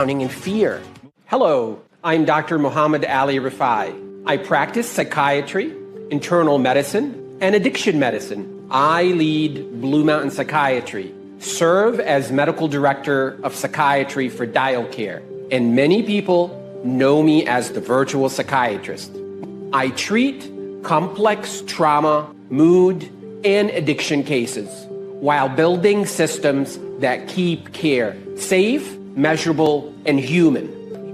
drowning in fear. Hello, I'm Dr. Muhammad Ali Rifai. I practice psychiatry, internal medicine, and addiction medicine. I lead Blue Mountain Psychiatry, serve as medical director of psychiatry for Dial Care, and many people know me as the virtual psychiatrist. I treat complex trauma, mood, and addiction cases while building systems that keep care safe, measurable, and human.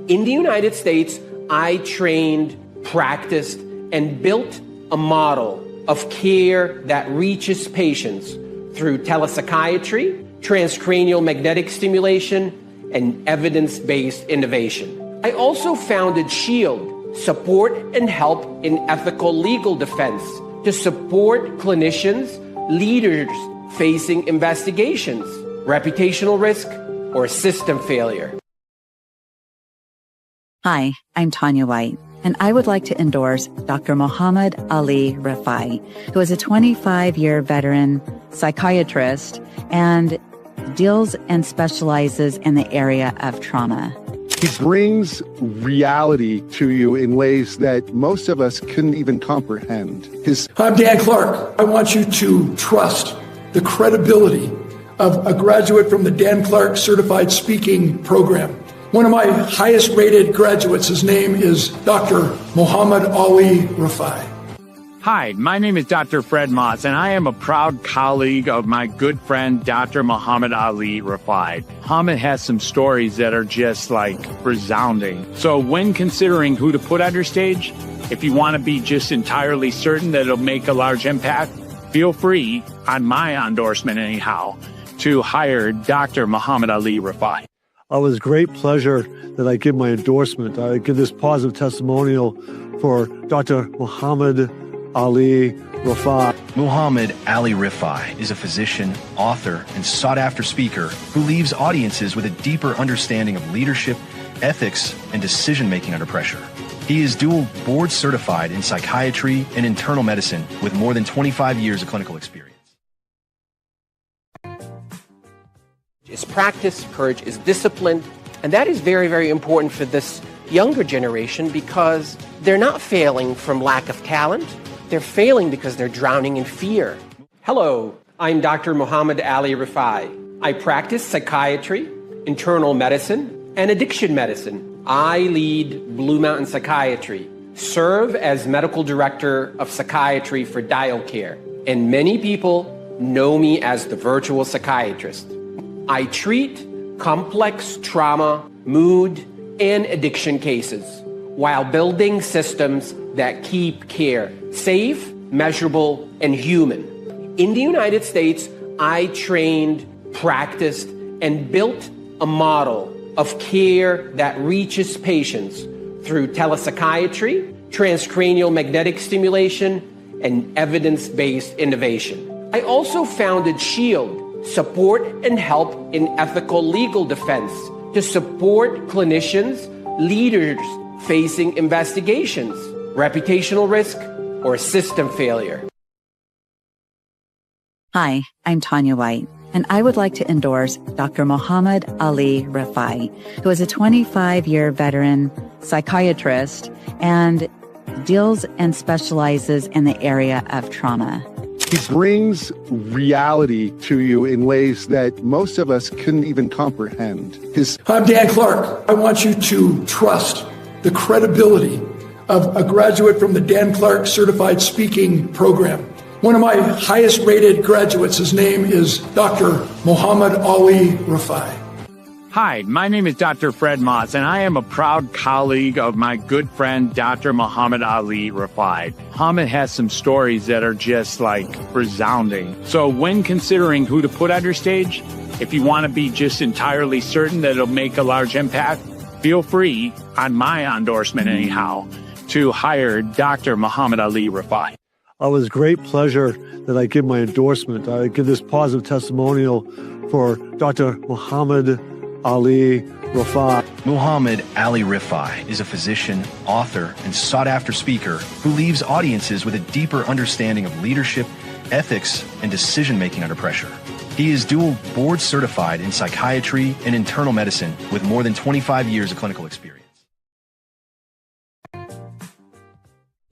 In the United States, I trained, practiced, and built a model of care that reaches patients through telepsychiatry, transcranial magnetic stimulation, and evidence-based innovation. I also founded SHIELD, Support and Help in Ethical Legal Defense, to support clinicians, leaders facing investigations, reputational risk, or system failure. Hi, I'm Tanya White, and I would like to endorse Dr. Muhammad Ali Rifai, who is a 25-year veteran psychiatrist and deals and specializes in the area of trauma. He brings reality to you in ways that most of us couldn't even comprehend. I'm Dan Clark. I want you to trust the credibility of a graduate from the Dan Clark Certified Speaking Program. One of my highest rated graduates, his name is Dr. Muhammad Ali Rifai. Hi, my name is Dr. Fred Moss, and I am a proud colleague of my good friend, Dr. Muhammad Ali Rifai. Muhammad has some stories that are just like resounding. So when considering who to put on your stage, if you want to be just entirely certain that it'll make a large impact, feel free, on my endorsement anyhow, to hire Dr. Muhammad Ali Rifai. It was great pleasure that I give my endorsement. I give this positive testimonial for Dr. Muhammad Ali Rifai. Muhammad Ali Rifai is a physician, author, and sought-after speaker who leaves audiences with a deeper understanding of leadership, ethics, and decision-making under pressure. He is dual board certified in psychiatry and internal medicine with more than 25 years of clinical experience. Is practice, courage is discipline, and that is very, very important for this younger generation because they're not failing from lack of talent. They're failing because they're drowning in fear. Hello, I'm Dr. Muhammad Ali Rifai. I practice psychiatry, internal medicine, and addiction medicine. I lead Blue Mountain Psychiatry, serve as medical director of psychiatry for Dial Care, and many people know me as the virtual psychiatrist. I treat complex trauma, mood, and addiction cases while building systems that keep care safe, measurable, and human. In the United States, I trained, practiced, and built a model of care that reaches patients through telepsychiatry, transcranial magnetic stimulation, and evidence-based innovation. I also founded SHIELD, Support and Help in Ethical Legal Defense, to support clinicians, leaders facing investigations, reputational risk, or system failure. Hi, I'm Tanya White, and I would like to endorse Dr. Muhammad Ali Rifai, who is a 25-year veteran psychiatrist and deals and specializes in the area of trauma. He brings reality to you in ways that most of us couldn't even comprehend. I'm Dan Clark. I want you to trust the credibility of a graduate from the Dan Clark Certified Speaking Program. One of my highest rated graduates, his name is Dr. Muhammad Ali Rifai. Hi, my name is Dr. Fred Moss, and I am a proud colleague of my good friend, Dr. Muhammad Ali Rifai. Muhammad has some stories that are just like resounding. So when considering who to put on your stage, if you want to be just entirely certain that it'll make a large impact, feel free, on my endorsement anyhow, to hire Dr. Muhammad Ali Rifai. It was great pleasure that I give my endorsement. I give this positive testimonial for Dr. Muhammad Ali Rifai. Muhammad Ali Rifai is a physician, author, and sought-after speaker who leaves audiences with a deeper understanding of leadership, ethics, and decision-making under pressure. He is dual board certified in psychiatry and internal medicine with more than 25 years of clinical experience.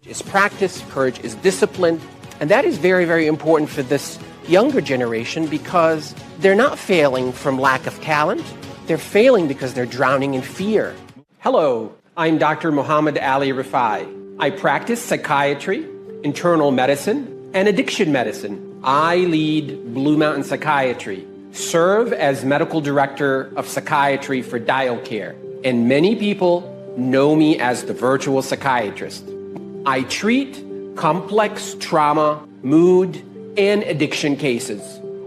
Is practice, courage is discipline, and that is very, very important for this younger generation because they're not failing from lack of talent. They're failing because they're drowning in fear. Hello, I'm Dr. Muhammad Ali Rifai. I practice psychiatry, internal medicine, and addiction medicine. I lead Blue Mountain Psychiatry, serve as medical director of psychiatry for Dial Care, and many people know me as the virtual psychiatrist. I treat complex trauma, mood, and addiction cases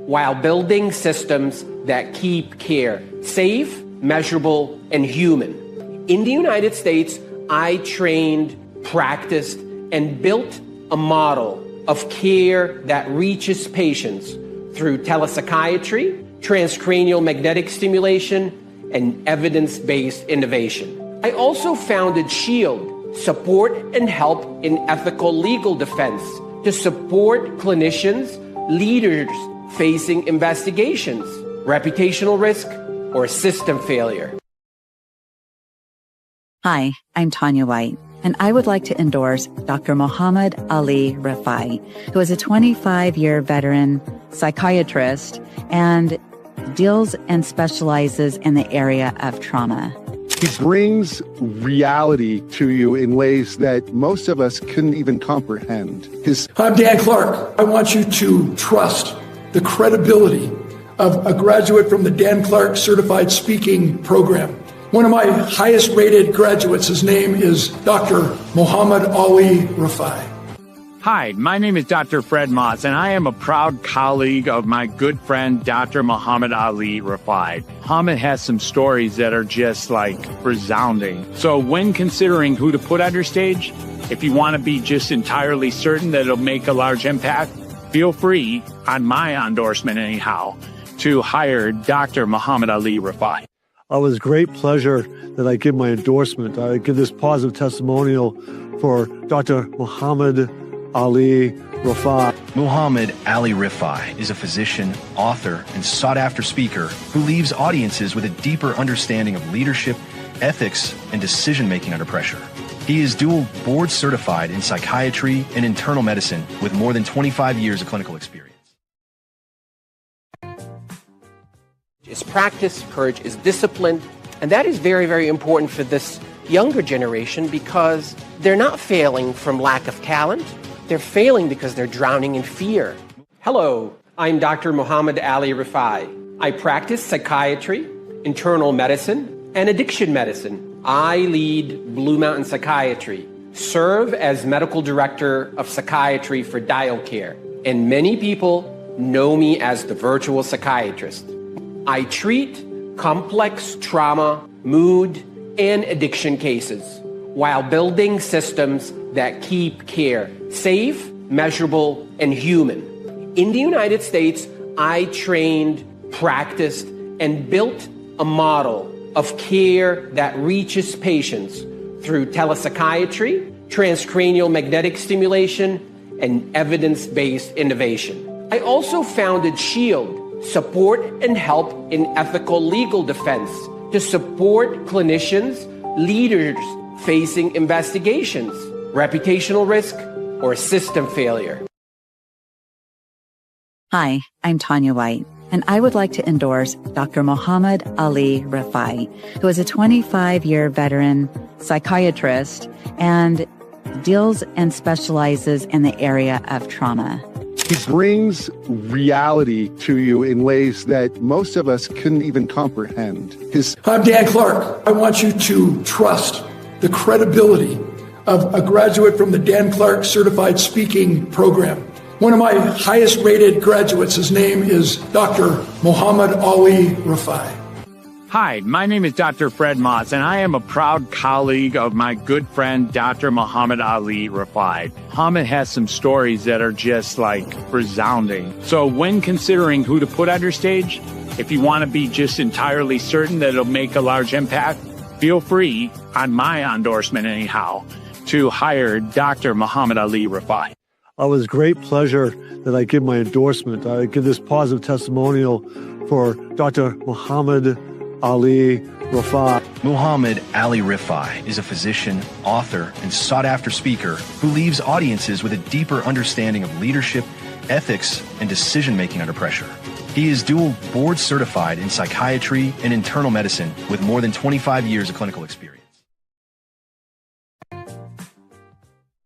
while building systems that keep care safe, measurable, and human. In the United States, I trained, practiced, and built a model of care that reaches patients through telepsychiatry, transcranial magnetic stimulation, and evidence-based innovation. I also founded SHIELD, Support and Help in Ethical Legal Defense, to support clinicians, leaders facing investigations, reputational risk, or system failure. Hi, I'm Tanya White, and I would like to endorse Dr. Muhammad Ali Rifai, who is a 25-year veteran psychiatrist and deals and specializes in the area of trauma. He brings reality to you in ways that most of us couldn't even comprehend. I'm Dan Clark. I want you to trust the credibility of a graduate from the Dan Clark Certified Speaking Program. One of my highest rated graduates, his name is Dr. Muhammad Ali Rifai. Hi, my name is Dr. Fred Moss, and I am a proud colleague of my good friend, Dr. Muhammad Ali Rifai. Muhammad has some stories that are just like resounding. So when considering who to put on your stage, if you want to be just entirely certain that it'll make a large impact, feel free, on my endorsement anyhow, to hire Dr. Muhammad Ali Rifai. It was great pleasure that I give my endorsement. I give this positive testimonial for Dr. Muhammad Ali Rifai. Muhammad Ali Rifai is a physician, author, and sought-after speaker who leaves audiences with a deeper understanding of leadership, ethics, and decision-making under pressure. He is dual board certified in psychiatry and internal medicine with more than 25 years of clinical experience. Is practice, courage is discipline, and that is very, very important for this younger generation because they're not failing from lack of talent. They're failing because they're drowning in fear. Hello, I'm Dr. Muhammad Ali Rifai. I practice psychiatry, internal medicine, and addiction medicine. I lead Blue Mountain Psychiatry, serve as medical director of psychiatry for Dial Care, and many people know me as the virtual psychiatrist. I treat complex trauma, mood, and addiction cases while building systems that keep care safe, measurable, and human. In the United States, I trained, practiced, and built a model of care that reaches patients through telepsychiatry, transcranial magnetic stimulation, and evidence-based innovation. I also founded SHIELD, Support and Help in Ethical Legal Defense, to support clinicians, leaders facing investigations, reputational risk, or system failure. Hi, I'm Tanya White, and I would like to endorse Dr. Muhammad Ali Rifai, who is a 25-year veteran psychiatrist and deals and specializes in the area of trauma. He brings reality to you in ways that most of us couldn't even comprehend. I'm Dan Clark. I want you to trust the credibility of a graduate from the Dan Clark Certified Speaking Program. One of my highest rated graduates, his name is Dr. Muhammad Ali Rifai. Hi, my name is Dr. Fred Moss, and I am a proud colleague of my good friend, Dr. Muhammad Ali Rifai. Muhammad has some stories that are just like resounding. So when considering who to put on your stage, if you want to be just entirely certain that it'll make a large impact, feel free, on my endorsement anyhow, to hire Dr. Muhammad Ali Rifai. With great pleasure that I give my endorsement. I give this positive testimonial for Dr. Muhammad Ali Rifai. Muhammad Ali Rifai is a physician, author, and sought-after speaker who leaves audiences with a deeper understanding of leadership, ethics, and decision-making under pressure. He is dual board-certified in psychiatry and internal medicine with more than 25 years of clinical experience.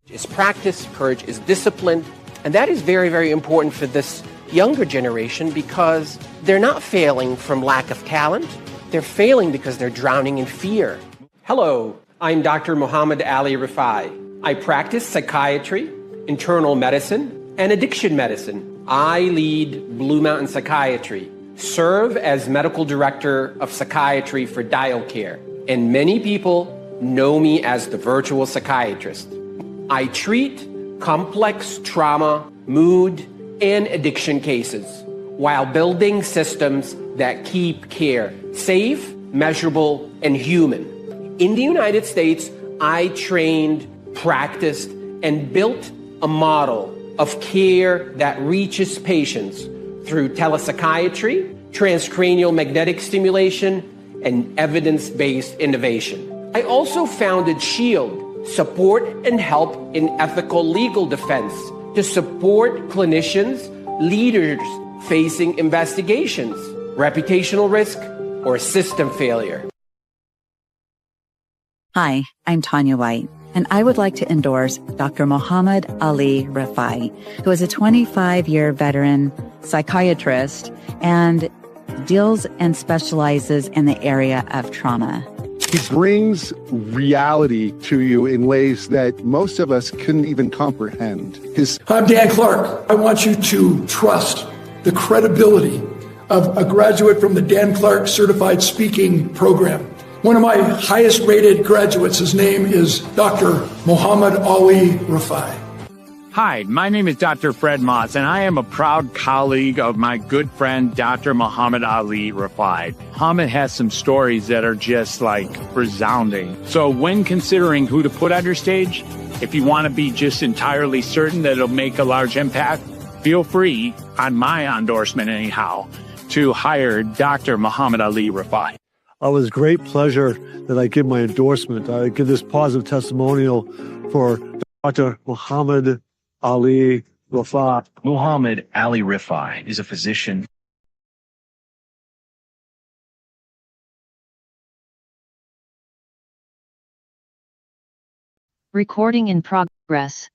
Is practice, courage is discipline, and that is very, very important for this younger generation because they're not failing from lack of talent. They're failing because they're drowning in fear. Hello, I'm Dr. Muhammad Ali Rifai. I practice psychiatry, internal medicine, and addiction medicine. I lead Blue Mountain Psychiatry, serve as medical director of psychiatry for Dial Care, and many people know me as the virtual psychiatrist. I treat complex trauma, mood, and addiction cases while building systems that keep care safe, measurable, and human. In the United States, I trained, practiced, and built a model of care that reaches patients through telepsychiatry, transcranial magnetic stimulation, and evidence-based innovation. I also founded SHIELD, Support and Help in Ethical Legal Defense, to support clinicians, leaders facing investigations, reputational risk, or system failure. Hi, I'm Tanya White, and I would like to endorse Dr. Muhammad Ali Rifai, who is a 25-year veteran psychiatrist and deals and specializes in the area of trauma. He brings reality to you in ways that most of us couldn't even comprehend. I'm Dan Clark. I want you to trust the credibility of a graduate from the Dan Clark Certified Speaking Program. One of my highest rated graduates, his name is Dr. Muhammad Ali Rifai. Hi, my name is Dr. Fred Moss, and I am a proud colleague of my good friend, Dr. Muhammad Ali Rifai. Muhammad has some stories that are just like resounding. So when considering who to put on your stage, if you want to be just entirely certain that it'll make a large impact, feel free, on my endorsement anyhow, to hire Dr. Muhammad Ali Rifai. With great pleasure that I give my endorsement. I give this positive testimonial for Dr. Muhammad Ali Rifai. Muhammad Ali Rifai is a physician. Recording in progress.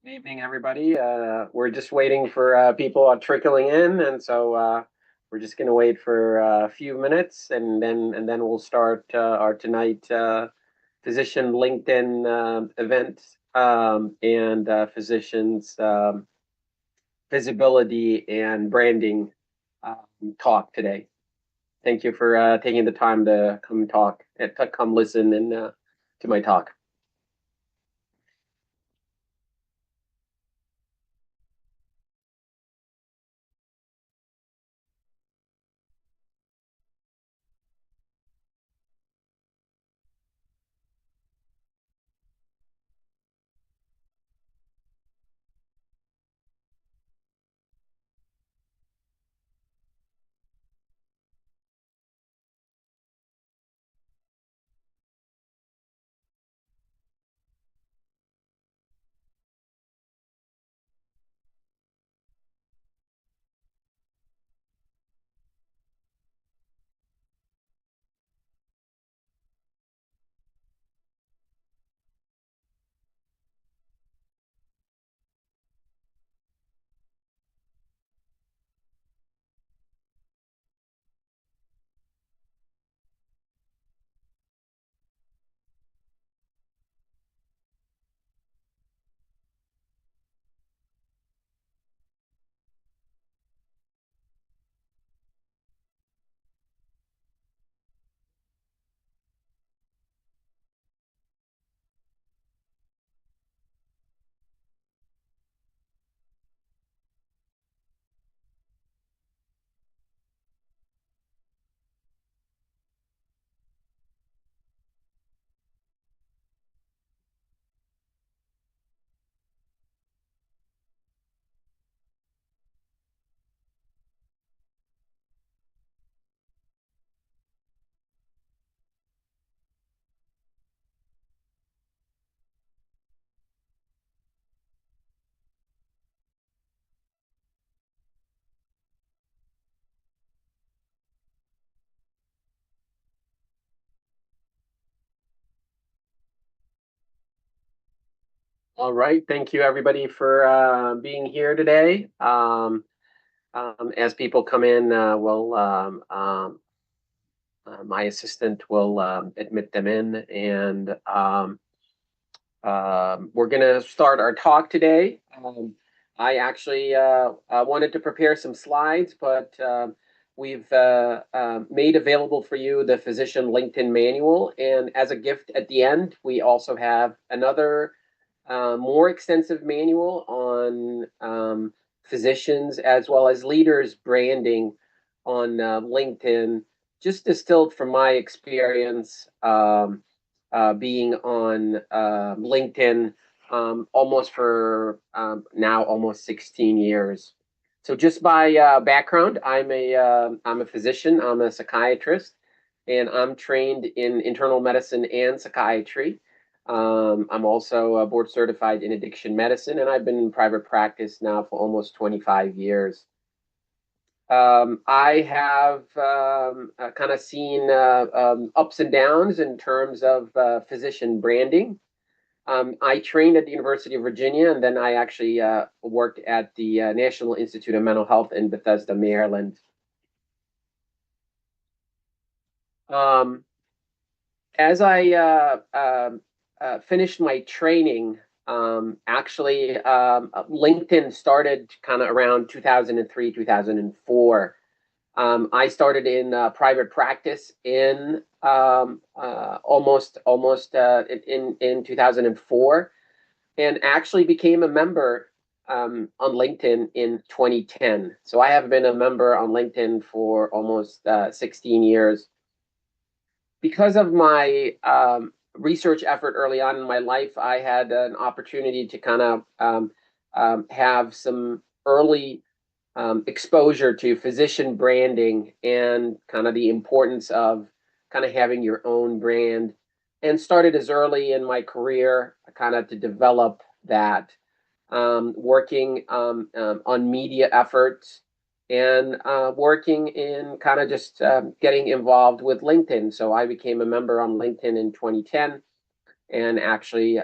Good evening, everybody. We're just waiting for people trickling in, and so we're just going to wait for a few minutes, and then we'll start our tonight physician LinkedIn event and physicians visibility and branding talk today. Thank you for taking the time to come talk, to come listen and to my talk. All right, thank you everybody for being here today. As people come in, my assistant will admit them in, and we're going to start our talk today. I actually wanted to prepare some slides, but we've made available for you the Physician LinkedIn Manual, and as a gift at the end, we also have another more extensive manual on physicians as well as leaders branding on LinkedIn, just distilled from my experience being on LinkedIn almost for now almost 16 years. So just by background, I'm a physician, I'm a psychiatrist, and I'm trained in internal medicine and psychiatry. I'm also board certified in addiction medicine, and I've been in private practice now for almost 25 years. I have kind of seen ups and downs in terms of physician branding. I trained at the University of Virginia, and then I actually worked at the National Institute of Mental Health in Bethesda, Maryland. As I finished my training, LinkedIn started kind of around 2003, 2004. I started in private practice in almost in 2004, and actually became a member on LinkedIn in 2010. So I have been a member on LinkedIn for almost 16 years. Because of my research effort early on in my life, I had an opportunity to kind of have some early exposure to physician branding and kind of the importance of kind of having your own brand, and started as early in my career kind of to develop that, working on media efforts and working in kind of just getting involved with LinkedIn. So I became a member on LinkedIn in 2010, and actually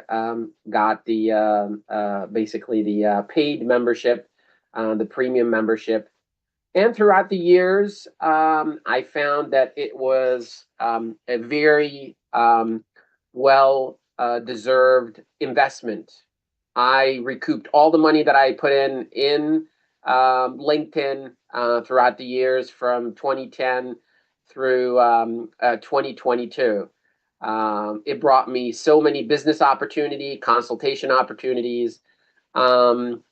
got the basically the paid membership, the premium membership. And throughout the years, I found that it was a very well deserved investment. I recouped all the money that I put in LinkedIn throughout the years from 2010 through 2022. It brought me so many business opportunity, consultation opportunities. Um,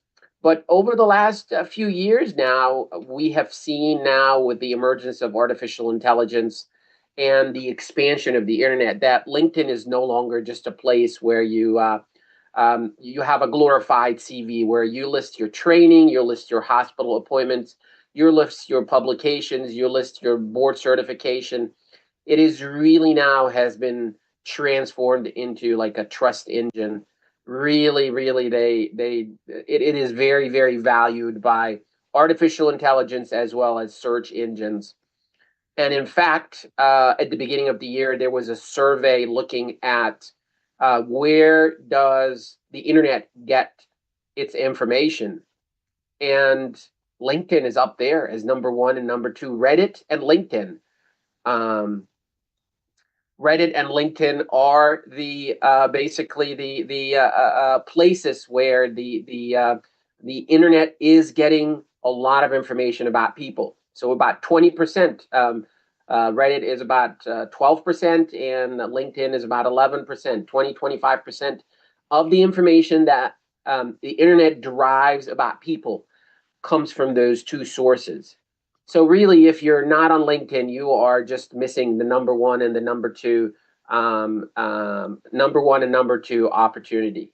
but over the last few years now, we have seen now with the emergence of artificial intelligence and the expansion of the internet that LinkedIn is no longer just a place where you have a glorified CV where you list your training, you list your hospital appointments, you list your publications, you list your board certification. It is really now has been transformed into like a trust engine. Really, really, it is very, very valued by artificial intelligence as well as search engines. And in fact, at the beginning of the year, there was a survey looking at where does the internet get its information, and LinkedIn is up there as number one and number two. Reddit and LinkedIn. Um, Reddit and LinkedIn are the basically the places where the internet is getting a lot of information about people. So about 20%. Reddit is about 12%, and LinkedIn is about 11%, 25% of the information that the internet derives about people comes from those two sources. So really, if you're not on LinkedIn, you are just missing the number one and the number one and number two opportunity.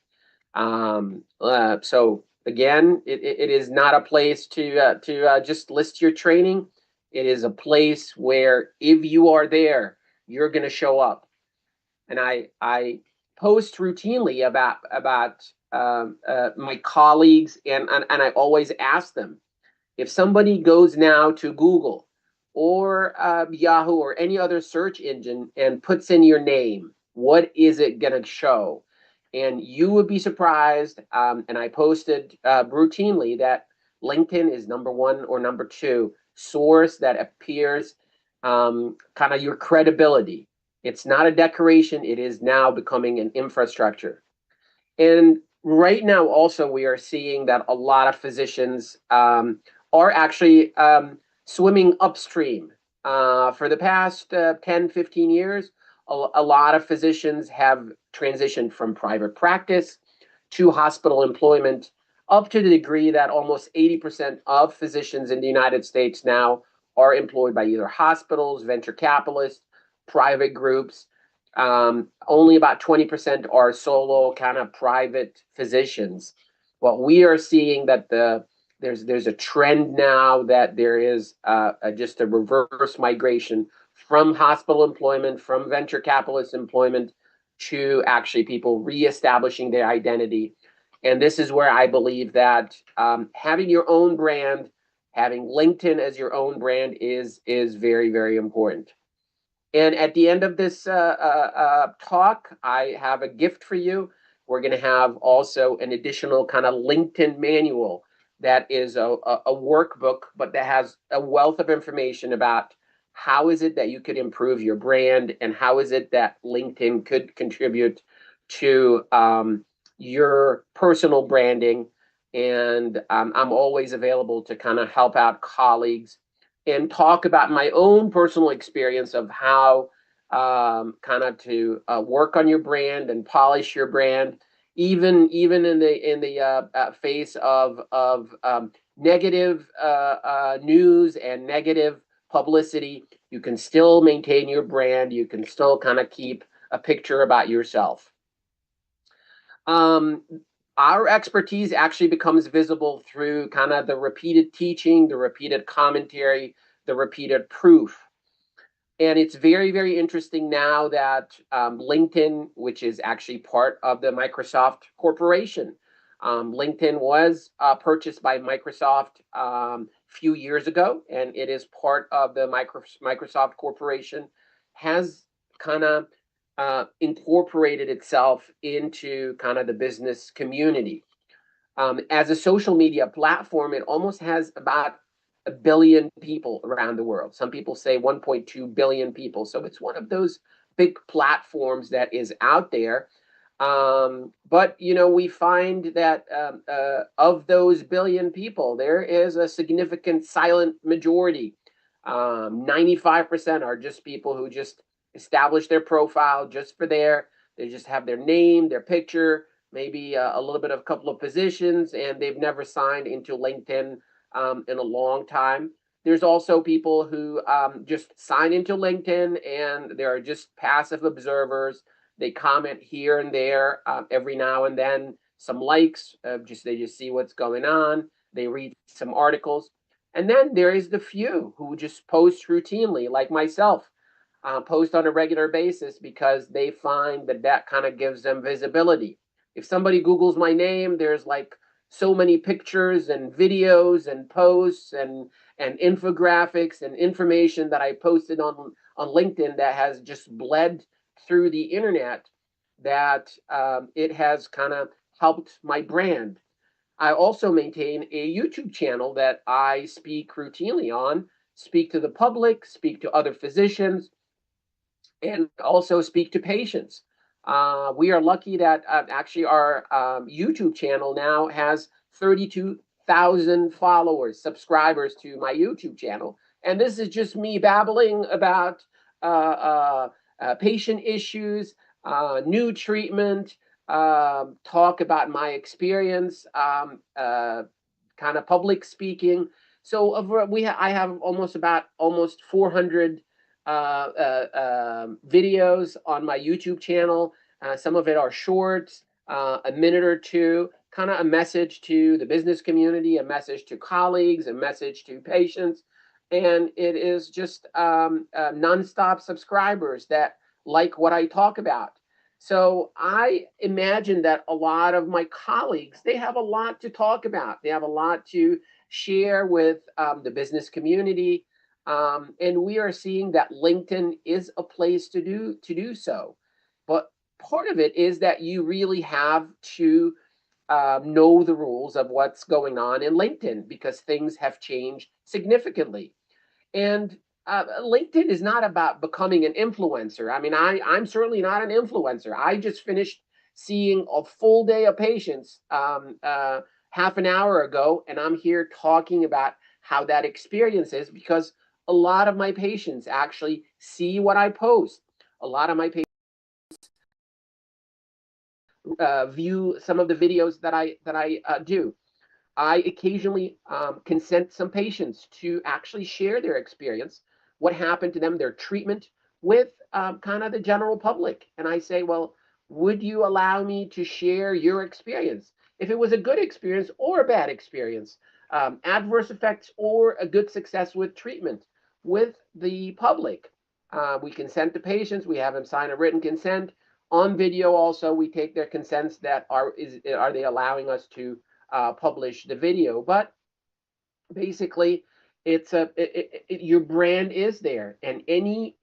So again, it is not a place to just list your training. It is a place where if you are there, you're going to show up. And I post routinely about my colleagues, and I always ask them, if somebody goes now to Google or Yahoo or any other search engine and puts in your name, what is it going to show? And you would be surprised. And I posted routinely that LinkedIn is number one or number two source that appears kind of your credibility. It's not a decoration. It is now becoming an infrastructure. And right now, also, we are seeing that a lot of physicians are actually swimming upstream. For the past 10, 15 years, a lot of physicians have transitioned from private practice to hospital employment, up to the degree that almost 80% of physicians in the United States now are employed by either hospitals, venture capitalists, private groups. Only about 20% are solo kind of private physicians. What we are seeing that there's a trend now that there is just a reverse migration from hospital employment, from venture capitalist employment, to actually people reestablishing their identity. And this is where I believe that having your own brand, having LinkedIn as your own brand is very, very important. And at the end of this talk, I have a gift for you. We're going to have also an additional kind of LinkedIn manual that is a workbook, but that has a wealth of information about how is it that you could improve your brand, and how is it that LinkedIn could contribute to your personal branding. And I'm always available to kind of help out colleagues and talk about my own personal experience of how kind of to work on your brand and polish your brand, even in the face of negative news and negative publicity. You can still maintain your brand. You can still kind of keep a picture about yourself. Our expertise actually becomes visible through kind of the repeated teaching, the repeated commentary, the repeated proof. And it's very, very interesting now that LinkedIn, which is actually part of the Microsoft Corporation, LinkedIn was purchased by Microsoft a few years ago, and it is part of the Microsoft Corporation, has kind of incorporated itself into kind of the business community. As a social media platform, it almost has about 1 billion people around the world. Some people say 1.2 billion people. So it's one of those big platforms that is out there. But we find that of those billion people, there is a significant silent majority. 95% are just people who just establish their profile just for they just have their name, their picture, maybe a little bit of a couple of positions, and they've never signed into LinkedIn in a long time. There's also people who just sign into LinkedIn and they're just passive observers. They comment here and there every now and then, some likes, they just see what's going on. They read some articles. And then there is the few who just post routinely, like myself, post on a regular basis because they find that kind of gives them visibility. If somebody Googles my name, there's like so many pictures and videos and posts and infographics and information that I posted on LinkedIn that has just bled through the internet, that it has kind of helped my brand. I also maintain a YouTube channel that I speak routinely on, speak to the public, speak to other physicians, and also speak to patients. We are lucky that actually our YouTube channel now has 32,000 followers, subscribers to my YouTube channel. And this is just me babbling about patient issues, new treatment, talk about my experience, kind of public speaking. So I have almost 400 videos on my YouTube channel. Some of it are shorts, a minute or two, kind of a message to the business community, a message to colleagues, a message to patients. And it is just nonstop subscribers that like what I talk about. So I imagine that a lot of my colleagues, they have a lot to talk about. They have a lot to share with the business community. And we are seeing that LinkedIn is a place to do so. But part of it is that you really have to know the rules of what's going on in LinkedIn, because things have changed significantly. And LinkedIn is not about becoming an influencer. I mean, I'm certainly not an influencer. I just finished seeing a full day of patients half an hour ago, and I'm here talking about how that experience is, because a lot of my patients actually see what I post. A lot of my patients view some of the videos that I do. I occasionally consent some patients to actually share their experience, what happened to them, their treatment, with kind of the general public. And I say, well, would you allow me to share your experience? If it was a good experience or a bad experience, adverse effects or a good success with treatment, with the public. We consent to patients. We have them sign a written consent. On video also, we take their consents that are they allowing us to publish the video. But basically, it's your brand is there, and any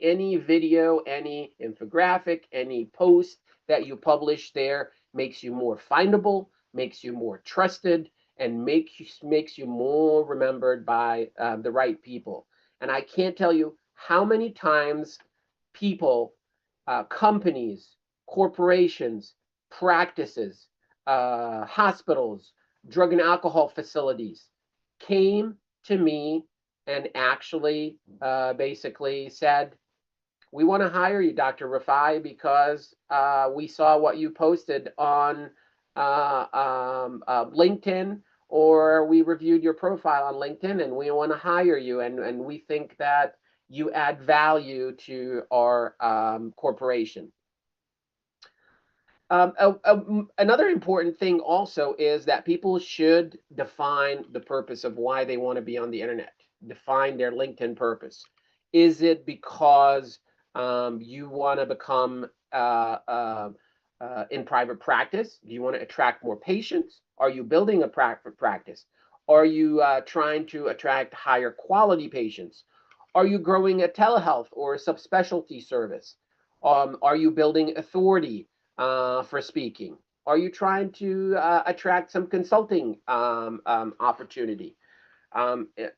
video, any infographic, any post that you publish there makes you more findable, makes you more trusted, and makes you more remembered by the right people. And I can't tell you how many times people, companies, corporations, practices, hospitals, drug and alcohol facilities came to me and actually basically said, we want to hire you, Dr. Rifai, because we saw what you posted on LinkedIn, or we reviewed your profile on LinkedIn, and we want to hire you, and we think that you add value to our corporation. Another important thing also is that people should define the purpose of why they want to be on the internet, define their LinkedIn purpose. Is it because you want to become in private practice? Do you want to attract more patients? Are you building a private practice? Are you trying to attract higher quality patients? Are you growing a telehealth or a subspecialty service? Are you building authority for speaking? Are you trying to attract some consulting opportunity?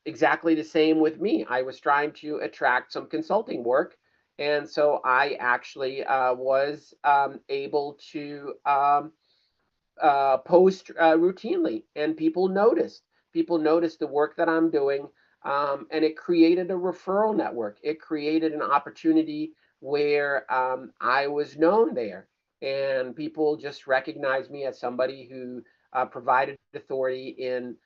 Exactly the same with me. I was trying to attract some consulting work. And so I actually was able to post routinely, and people noticed. People noticed the work that I'm doing, and it created a referral network. It created an opportunity where I was known there, and people just recognized me as somebody who provided authority in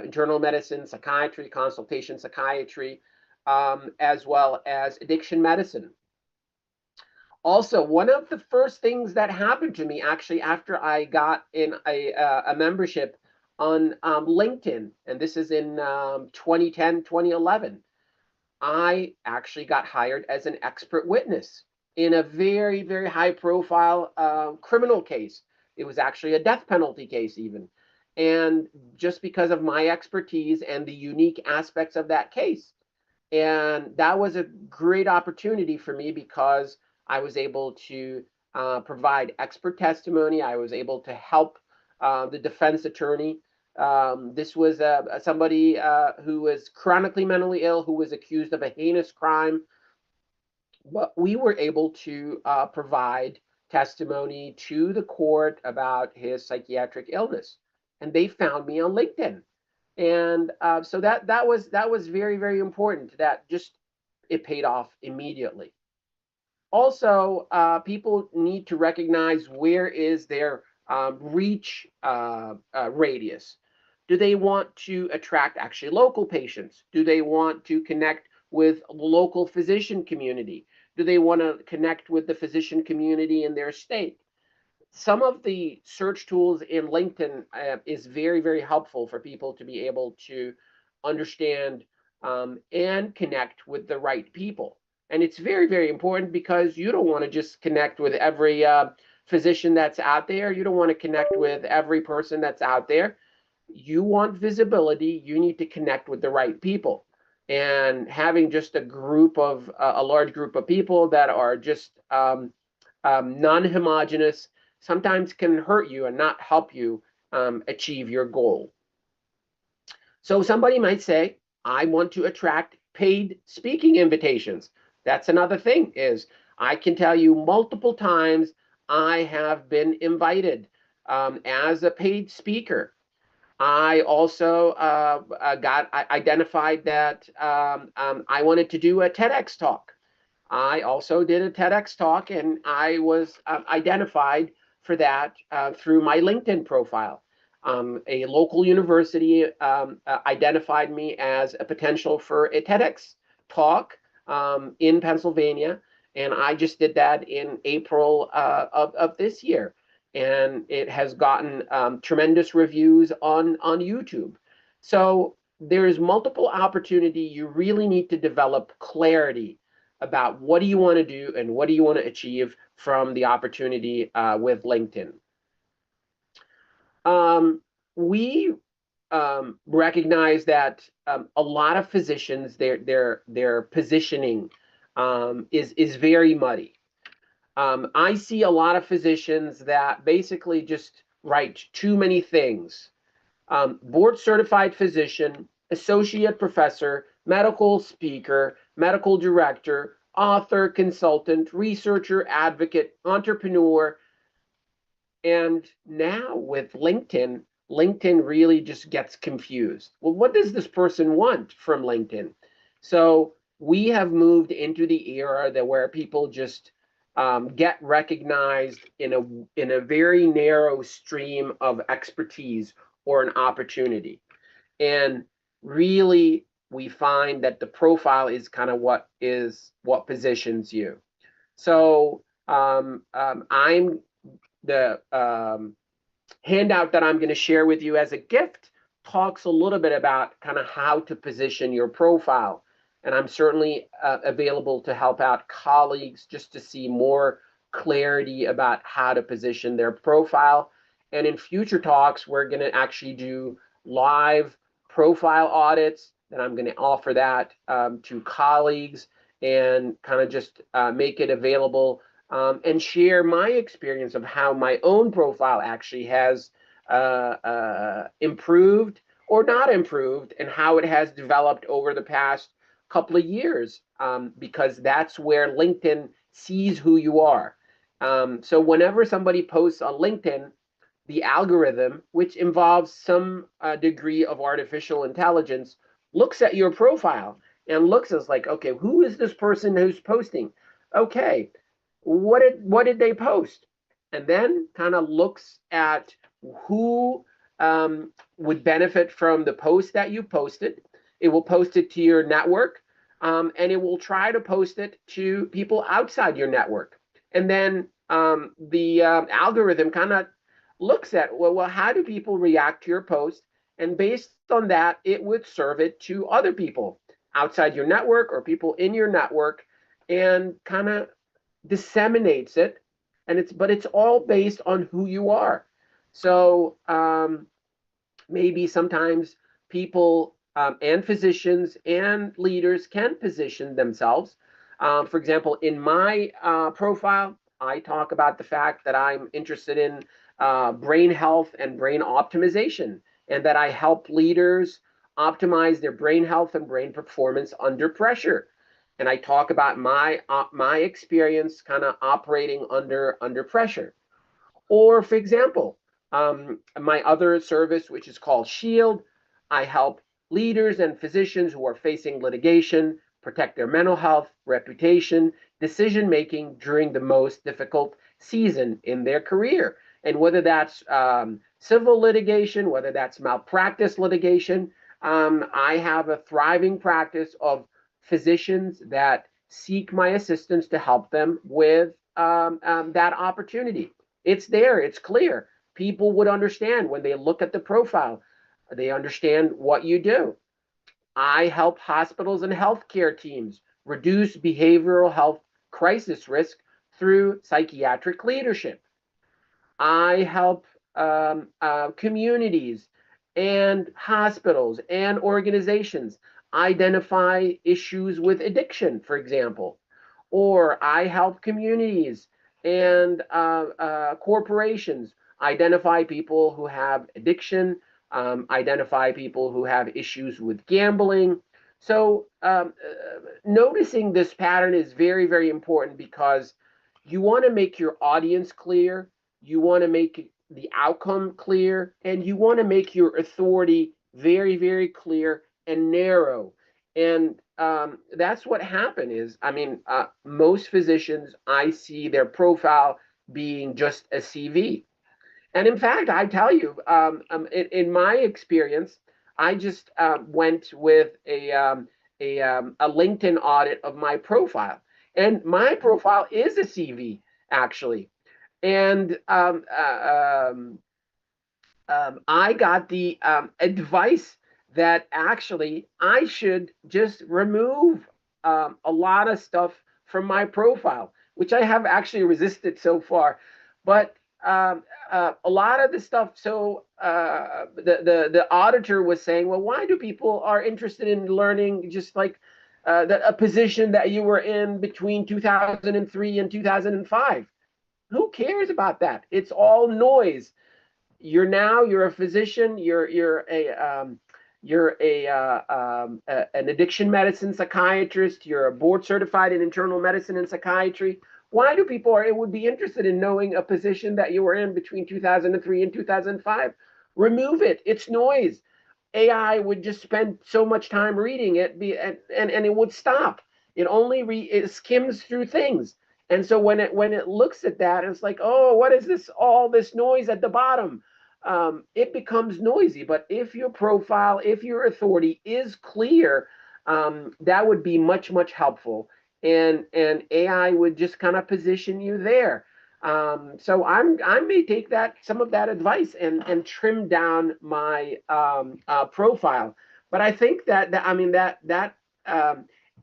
internal medicine, psychiatry, consultation psychiatry, as well as addiction medicine. Also, one of the first things that happened to me actually after I got in a membership on LinkedIn, and this is in 2010, 2011, I actually got hired as an expert witness in a very, very high profile criminal case. It was actually a death penalty case, even. And just because of my expertise and the unique aspects of that case. And that was a great opportunity for me because I was able to provide expert testimony. I was able to help the defense attorney. This was somebody who was chronically mentally ill, who was accused of a heinous crime. But we were able to provide testimony to the court about his psychiatric illness. And they found me on LinkedIn. And so that was very, very important. That just it paid off immediately. Also, people need to recognize where is their reach radius. Do they want to attract actually local patients? Do they want to connect with the local physician community? Do they want to connect with the physician community in their state? Some of the search tools in LinkedIn is very, very helpful for people to be able to understand and connect with the right people. And it's very, very important because you don't want to just connect with every physician that's out there. You don't want to connect with every person that's out there. You want visibility. You need to connect with the right people. And having just a large group of people that are just non-homogeneous sometimes can hurt you and not help you achieve your goal. So somebody might say, I want to attract paid speaking invitations. That's another thing is I can tell you multiple times I have been invited as a paid speaker. I also I identified that I wanted to do a TEDx talk. I also did a TEDx talk, and I was identified for that through my LinkedIn profile. A local university identified me as a potential for a TEDx talk in Pennsylvania, and I just did that in April of this year. And it has gotten tremendous reviews on YouTube. So there's multiple opportunity. You really need to develop clarity about what do you want to do and what do you want to achieve from the opportunity with LinkedIn. We recognize that a lot of physicians, their positioning is very muddy. I see a lot of physicians that basically just write too many things. Board certified physician, associate professor, medical speaker, medical director, author, consultant, researcher, advocate, entrepreneur. And now with LinkedIn, LinkedIn really just gets confused. Well, what does this person want from LinkedIn? So we have moved into the era where people just get recognized in a very narrow stream of expertise or an opportunity. And really, we find that the profile is kind of what positions you. So I'm the handout that I'm going to share with you as a gift talks a little bit about kind of how to position your profile. And I'm certainly available to help out colleagues just to see more clarity about how to position their profile. And in future talks, we're going to actually do live profile audits, and I'm going to offer that to colleagues. and kind of just make it available and share my experience of how my own profile actually has improved or not improved, and how it has developed over the past couple of years, because that's where LinkedIn sees who you are. So whenever somebody posts on LinkedIn, the algorithm, which involves some degree of artificial intelligence, looks at your profile and looks as like, okay, who is this person who's posting? Okay, what did they post? And then kind of looks at who would benefit from the post that you posted. It will post it to your network, and it will try to post it to people outside your network. And then the algorithm kind of looks at, well, how do people react to your post? And based on that, it would serve it to other people outside your network or people in your network, and kind of disseminates it. And it's all based on who you are. So maybe sometimes people and physicians and leaders can position themselves. For example, in my profile, I talk about the fact that I'm interested in brain health and brain optimization, and that I help leaders optimize their brain health and brain performance under pressure. And I talk about my experience kind of operating under pressure. Or, for example, my other service, which is called Shield, I help leaders and physicians who are facing litigation protect their mental health, reputation, decision making during the most difficult season in their career. And whether that's civil litigation, whether that's malpractice litigation, I have a thriving practice of physicians that seek my assistance to help them with that opportunity. It's there, it's clear. People would understand when they look at the profile, they understand what you do. I help hospitals and healthcare teams reduce behavioral health crisis risk through psychiatric leadership. I help communities and hospitals and organizations identify issues with addiction, for example. Or I help communities and corporations identify people who have addiction, identify people who have issues with gambling. So noticing this pattern is very, very important, because you want to make your audience clear, you want to make the outcome clear, and you want to make your authority very, very clear and narrow. And that's what happened is, most physicians, I see their profile being just a CV. And in fact, I tell you, in my experience, I just went with a LinkedIn audit of my profile, and my profile is a CV actually. And I got the advice that actually I should just remove a lot of stuff from my profile, which I have actually resisted so far. But a lot of the stuff, so the auditor was saying, well, why do people are interested in learning just like a position that you were in between 2003 and 2005? Who cares about that? It's all noise. You're a physician. You're an addiction medicine psychiatrist. You're a board certified in internal medicine and psychiatry. Why do people would be interested in knowing a position that you were in between 2003 and 2005? Remove it. It's noise. AI would just spend so much time reading it, and it would stop. It only it skims through things. And so when it looks at that, it's like, oh, what is this? All this noise at the bottom. It becomes noisy. But if your profile, if your authority is clear, that would be much, much helpful. And AI would just kind of position you there. So I may take some of that advice and trim down my profile. But I think that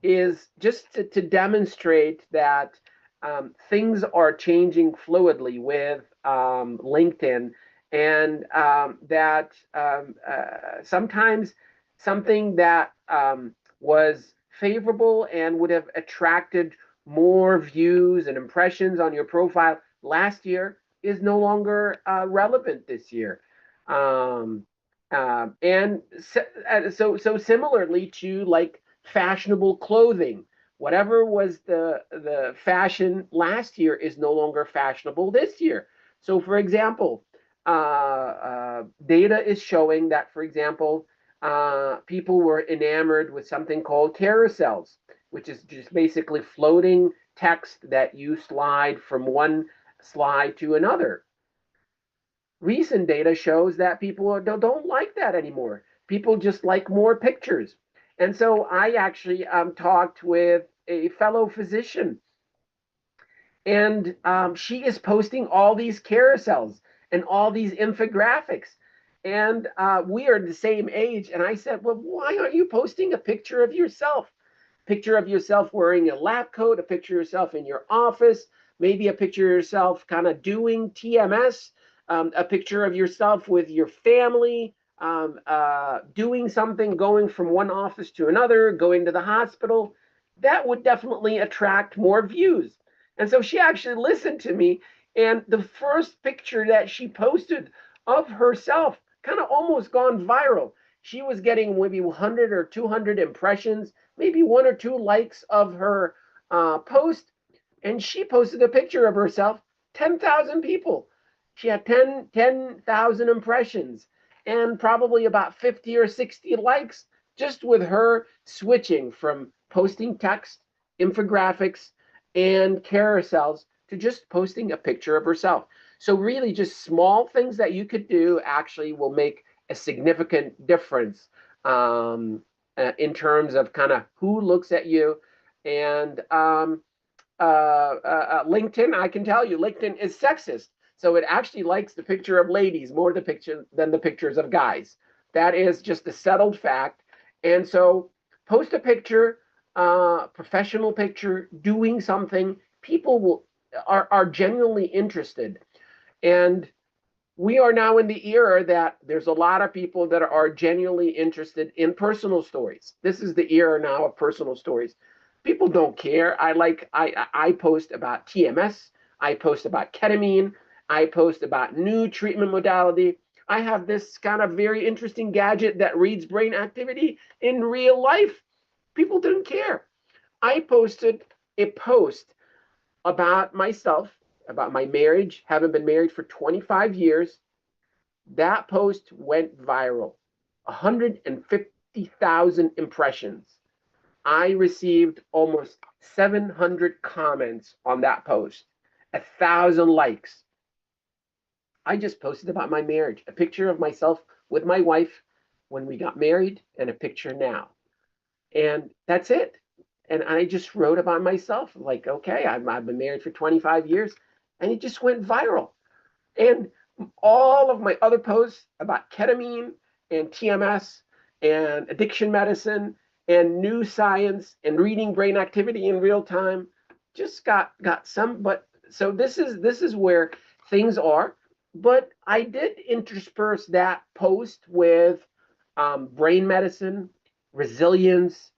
is just to demonstrate that things are changing fluidly with LinkedIn, and that sometimes something that was favorable and would have attracted more views and impressions on your profile last year is no longer relevant this year. And so similarly to like fashionable clothing, whatever was the fashion last year is no longer fashionable this year. So, for example, data is showing that, for example, people were enamored with something called carousels, which is just basically floating text that you slide from one slide to another. Recent data shows that people don't like that anymore. People just like more pictures. And so I actually talked with a fellow physician, and she is posting all these carousels and all these infographics. And we are the same age. And I said, well, why aren't you posting a picture of yourself? Picture of yourself wearing a lab coat, a picture of yourself in your office, maybe a picture of yourself kind of doing TMS, a picture of yourself with your family, doing something, going from one office to another, going to the hospital. That would definitely attract more views. And so she actually listened to me. And the first picture that she posted of herself kind of almost gone viral. She was getting maybe 100 or 200 impressions, maybe 1 or 2 likes of her post. And she posted a picture of herself, 10,000 people. She had 10,000 impressions and probably about 50 or 60 likes just with her switching from posting text, infographics, and carousels to just posting a picture of herself. So really just small things that you could do actually will make a significant difference in terms of kind of who looks at you. And LinkedIn, I can tell you, LinkedIn is sexist. So it actually likes the picture of ladies more than the pictures of guys. That is just a settled fact. And so post a picture, professional picture, doing something, people are genuinely interested. And we are now in the era that there's a lot of people that are genuinely interested in personal stories. This is the era now of personal stories. People don't care. I post about TMS. I post about ketamine. I post about new treatment modality. I have this kind of very interesting gadget that reads brain activity in real life. People didn't care. I posted a post about myself, about my marriage, having been married for 25 years. That post went viral, 150,000 impressions. I received almost 700 comments on that post, 1,000 likes. I just posted about my marriage, a picture of myself with my wife when we got married and a picture now. And that's it. And I just wrote about myself, like, okay, I've been married for 25 years, and it just went viral. And all of my other posts about ketamine and TMS and addiction medicine and new science and reading brain activity in real time just got some. But so this is where things are. But I did intersperse that post with brain medicine, resilience,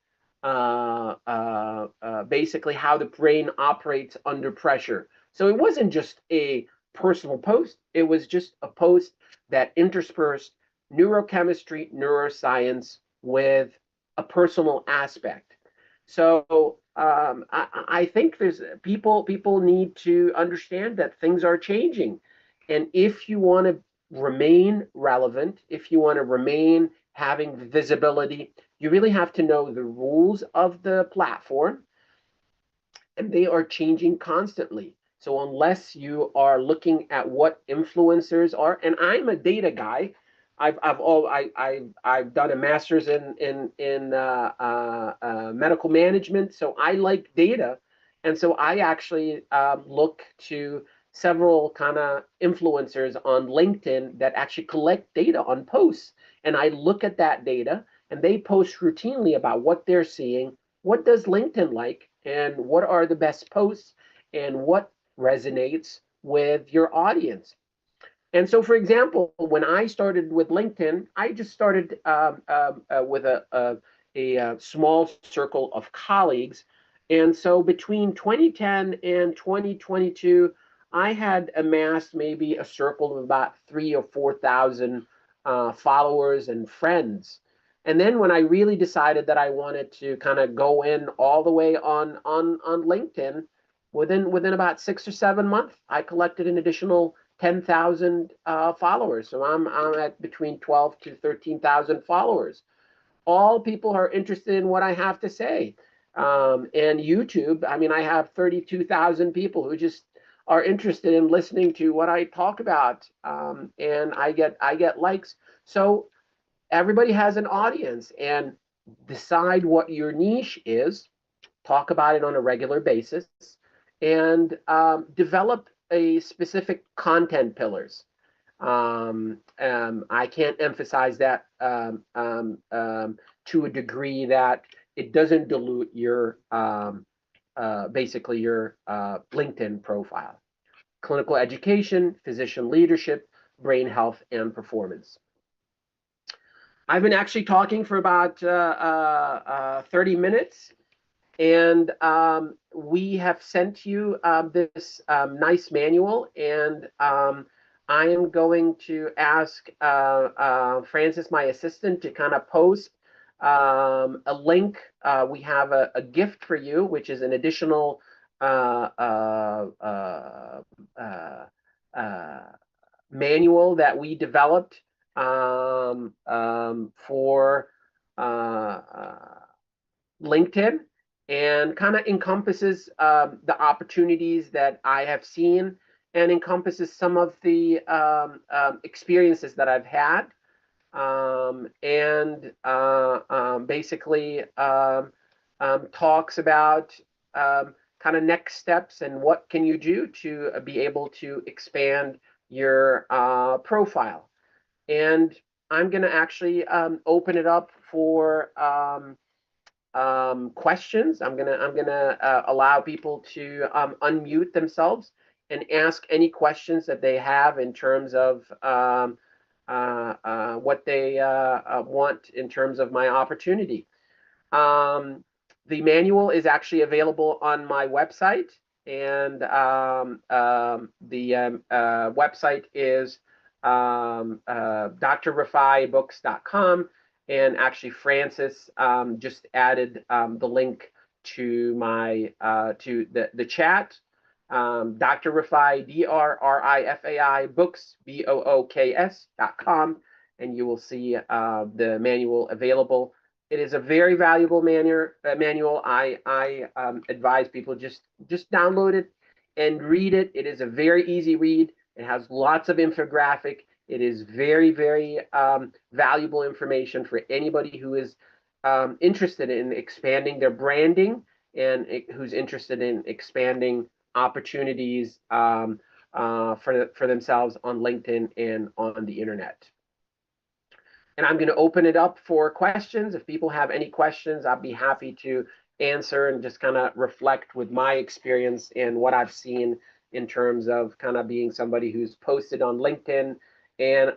basically how the brain operates under pressure. So it wasn't just a personal post. It was just a post that interspersed neurochemistry, neuroscience with a personal aspect. So I think there's people need to understand that things are changing. And if you want to remain relevant, if you want to remain having visibility, you really have to know the rules of the platform, and they are changing constantly. So unless you are looking at what influencers are, and I'm a data guy, I've done a master's in medical management, so I like data, and so I actually look to several kind of influencers on LinkedIn that actually collect data on posts. And I look at that data, and they post routinely about what they're seeing, what does LinkedIn like, and what are the best posts, and what resonates with your audience. And so, for example, when I started with LinkedIn, I just started with a small circle of colleagues. And so between 2010 and 2022, I had amassed maybe a circle of about 3,000 or 4,000 followers and friends. And then when I really decided that I wanted to kind of go in all the way on LinkedIn, within about 6 or 7 months, I collected an additional 10,000 followers. So I'm at between 12 to 13,000 followers. All people are interested in what I have to say. And YouTube, I mean, I have 32,000 people who just are interested in listening to what I talk about, and I get likes. So everybody has an audience, and decide what your niche is, talk about it on a regular basis, and develop a specific content pillars. I can't emphasize that to a degree that it doesn't dilute your basically your LinkedIn profile. Clinical education, physician leadership, brain health, and performance. I've been actually talking for about 30 minutes, and we have sent you this nice manual, and I am going to ask Francis, my assistant, to kind of post a link. We have a gift for you, which is an additional manual that we developed for LinkedIn, and kind of encompasses the opportunities that I have seen, and encompasses some of the experiences that I've had, and basically talks about kind of next steps and what can you do to be able to expand your profile. And I'm going to actually open it up for questions. I'm gonna allow people to unmute themselves and ask any questions that they have in terms of what they want in terms of my opportunity. The manual is actually available on my website, and the website is drrifaibooks.com. And actually, Francis just added the link to my to the chat. Dr. Rifai, DRRIFAI books, BOOKS.com, and you will see the manual available. It is a very valuable manual. I advise people just download it and read it. It is a very easy read. It has lots of infographic. It is very, very valuable information for anybody who is interested in expanding their branding, and who's interested in expanding opportunities for themselves on LinkedIn and on the internet. And I'm going to open it up for questions. If people have any questions, I'll be happy to answer and just kind of reflect with my experience and what I've seen in terms of kind of being somebody who's posted on LinkedIn and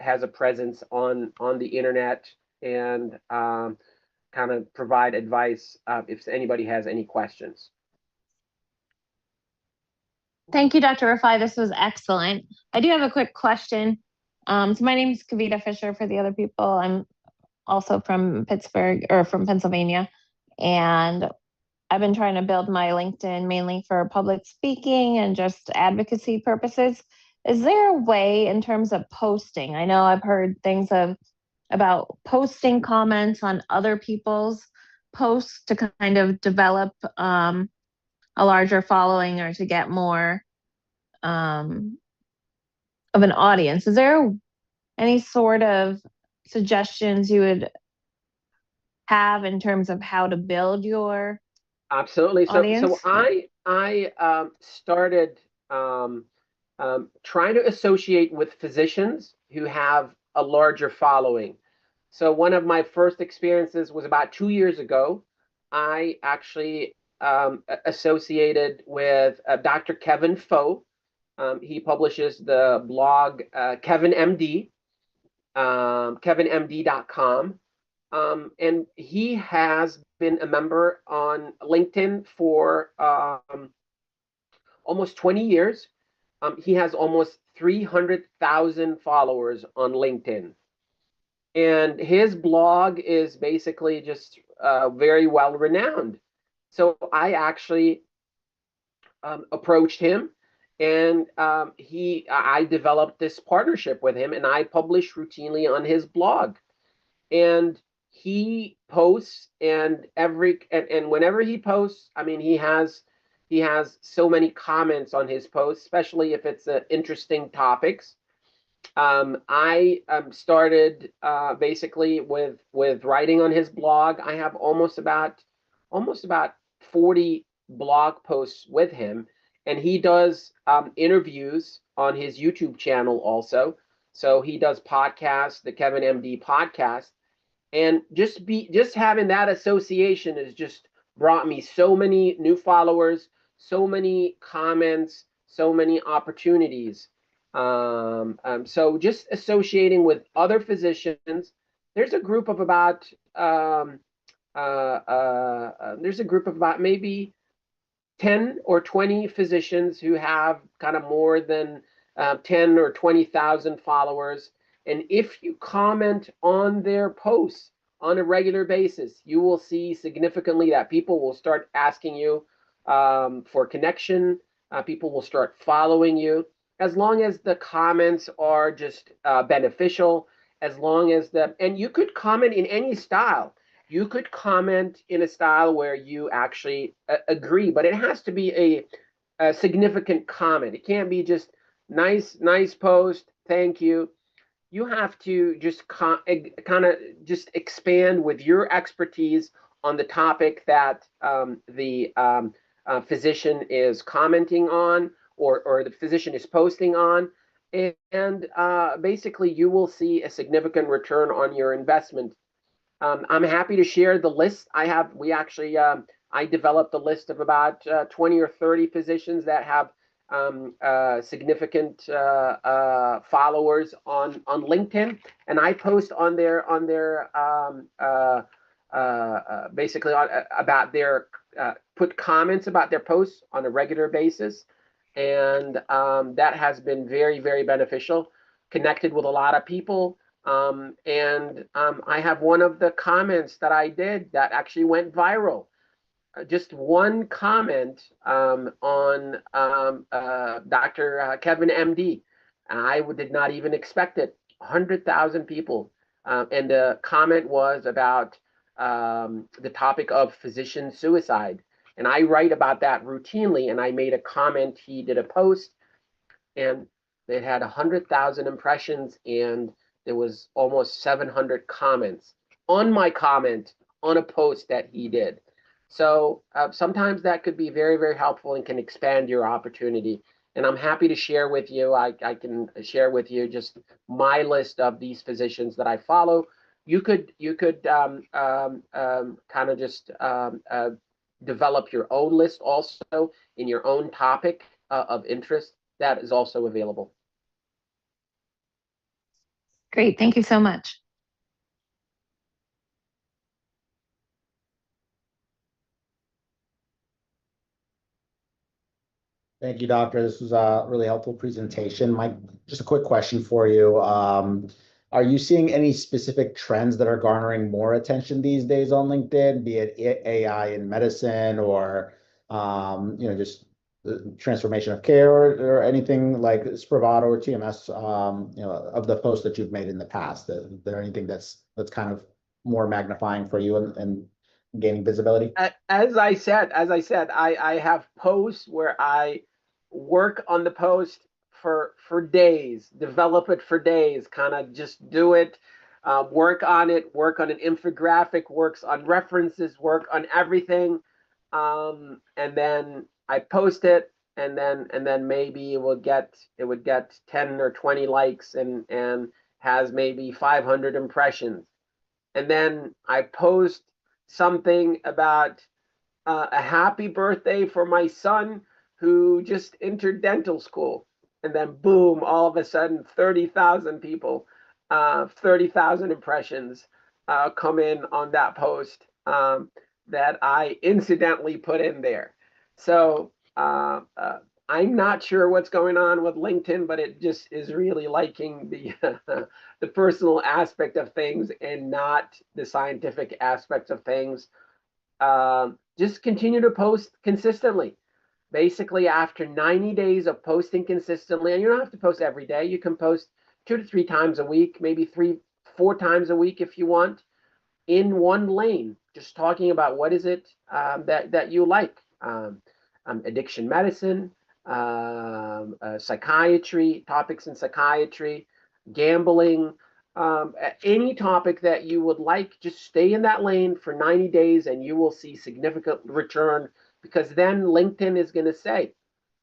has a presence on the internet, and kind of provide advice if anybody has any questions. Thank you, Dr. Rifai. This was excellent. I do have a quick question. So my name is Kavita Fisher for the other people. I'm also from Pittsburgh, or from Pennsylvania, and I've been trying to build my LinkedIn mainly for public speaking and just advocacy purposes. Is there a way in terms of posting? I know I've heard things about posting comments on other people's posts to kind of develop a larger following, or to get more of an audience. Is there any sort of suggestions you would have in terms of how to build your Absolutely. audience? So I started trying to associate with physicians who have a larger following. So one of my first experiences was about 2 years ago. I actually associated with Dr. Kevin Foe. He publishes the blog Kevin MD, kevinmd.com. And he has been a member on LinkedIn for almost 20 years. He has almost 300,000 followers on LinkedIn. And his blog is basically just very well renowned. So I actually approached him, and I developed this partnership with him, and I publish routinely on his blog. And he posts, and whenever he posts, I mean, he has so many comments on his posts, especially if it's interesting topics. I started basically with writing on his blog. I have almost about 40 blog posts with him, and he does interviews on his YouTube channel also. So he does podcasts, the Kevin MD podcast, and just having that association has just brought me so many new followers, so many comments, so many opportunities. So just associating with other physicians, there's a group of about maybe 10 or 20 physicians who have kind of more than 10 or 20,000 followers. And if you comment on their posts on a regular basis, you will see significantly that people will start asking you for connection. People will start following you, as long as the comments are just beneficial, as long as and you could comment in any style. You could comment in a style where you actually agree, but it has to be a significant comment. It can't be just nice post, thank you. You have to just kind of just expand with your expertise on the topic that the physician is commenting on, or the physician is posting on, and basically you will see a significant return on your investment. I'm happy to share the list I have. I developed a list of about 20 or 30 physicians that have significant followers on LinkedIn, and I post on their basically about their put comments about their posts on a regular basis, and that has been very, very beneficial. Connected with a lot of people. And I have one of the comments that I did that actually went viral. Just one comment on Dr. Kevin MD. I did not even expect it. 100,000 people. And the comment was about the topic of physician suicide. And I write about that routinely. And I made a comment. He did a post, and it had 100,000 impressions, and there was almost 700 comments on my comment on a post that he did. So sometimes that could be very, very helpful and can expand your opportunity. And I'm happy to share with you. I can share with you just my list of these physicians that I follow. You could kind of just develop your own list also in your own topic of interest. That is also available. Great. Thank you so much. Thank you, Doctor. This was a really helpful presentation. Mike, just a quick question for you. Are you seeing any specific trends that are garnering more attention these days on LinkedIn, be it AI in medicine, or just the transformation of care, or anything like Spravato or TMS, of the posts that you've made in the past? Is there anything that's kind of more magnifying for you and gaining visibility? As I said, I have posts where I work on the post for days, develop it for days, kind of just do it, work on an infographic, works on references, work on everything, and then I post it, and then maybe it would get 10 or 20 likes and has maybe 500 impressions, and then I post something about a happy birthday for my son who just entered dental school. And then boom, all of a sudden, 30,000 people, 30,000 impressions. come in on that post that I incidentally put in there. So I'm not sure what's going on with LinkedIn, but it just is really liking the the personal aspect of things and not the scientific aspects of things. Just continue to post consistently. Basically, after 90 days of posting consistently, and you don't have to post every day, you can post 2 to 3 times a week, maybe 3, 4 times a week if you want, in one lane, just talking about what is it that you like. Addiction medicine, psychiatry, topics in psychiatry, gambling, any topic that you would like, just stay in that lane for 90 days and you will see significant return, because then LinkedIn is going to say,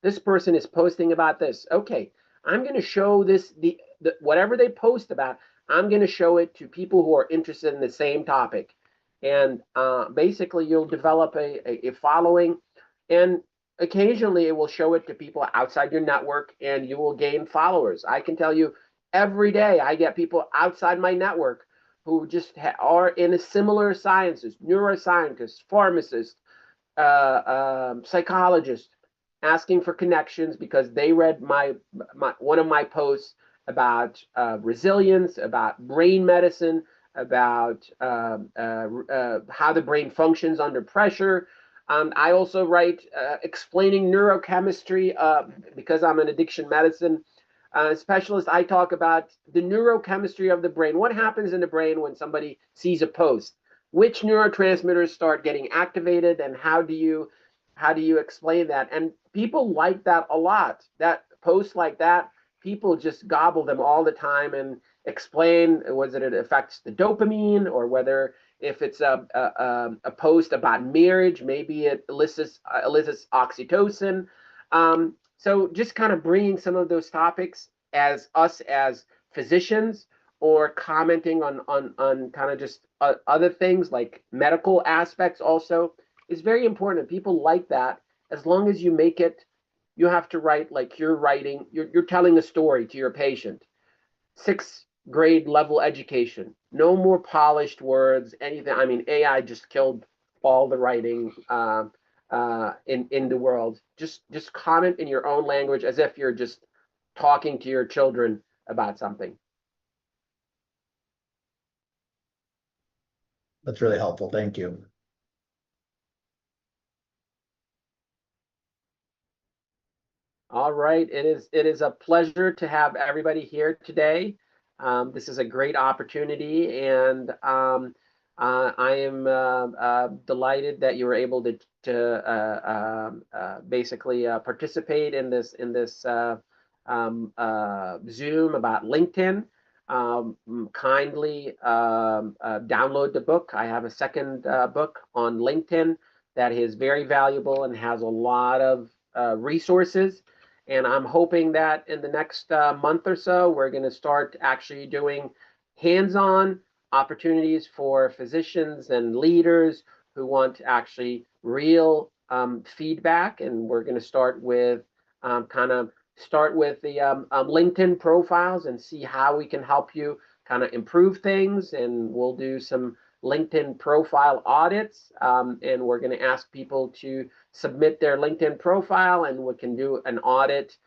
this person is posting about this. Okay, I'm going to show this, the whatever they post about, I'm going to show it to people who are interested in the same topic. And basically, you'll develop a following, and occasionally it will show it to people outside your network, and you will gain followers. I can tell you, every day I get people outside my network who just are in similar sciences, neuroscientists, pharmacists, psychologists, asking for connections because they read one of my posts about resilience, about brain medicine, about how the brain functions under pressure. I also write explaining neurochemistry because I'm an addiction medicine specialist. I talk about the neurochemistry of the brain. What happens in the brain when somebody sees a post? Which neurotransmitters start getting activated, and how do you explain that? And people like that a lot. That posts like that, people just gobble them all the time and explain whether it affects the dopamine, or whether if it's a post about marriage, maybe it elicits oxytocin. So just kind of bringing some of those topics as physicians, or commenting on kind of just other things like medical aspects also is very important. People like that, as long as you make it, you have to write like you're telling a story to your patient. 6th grade level education, no more polished words, anything. I mean, AI just killed all the writing in the world. Just comment in your own language as if you're just talking to your children about something. That's really helpful. Thank you. All right. It is a pleasure to have everybody here today. This is a great opportunity, and I am delighted that you were able to basically participate in this Zoom about LinkedIn. Kindly download the book. I have a second book on LinkedIn that is very valuable and has a lot of resources. And I'm hoping that in the next month or so, we're going to start actually doing hands-on opportunities for physicians and leaders who want actually real feedback. And we're going to start with the LinkedIn profiles and see how we can help you kind of improve things. And we'll do some LinkedIn profile audits, and we're going to ask people to submit their LinkedIn profile, and we can do an audit.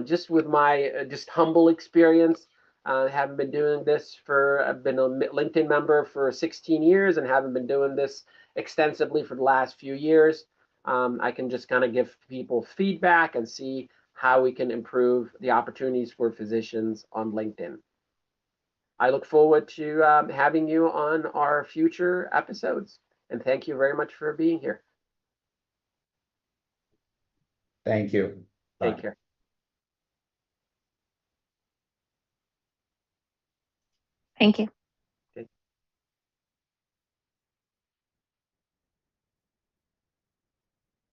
Just with my just humble experience, haven't been doing this I've been a LinkedIn member for 16 years and haven't been doing this extensively for the last few years. I can just kind of give people feedback and see how we can improve the opportunities for physicians on LinkedIn. I look forward to having you on our future episodes. And thank you very much for being here. Thank you. Bye. Take care. Thank you.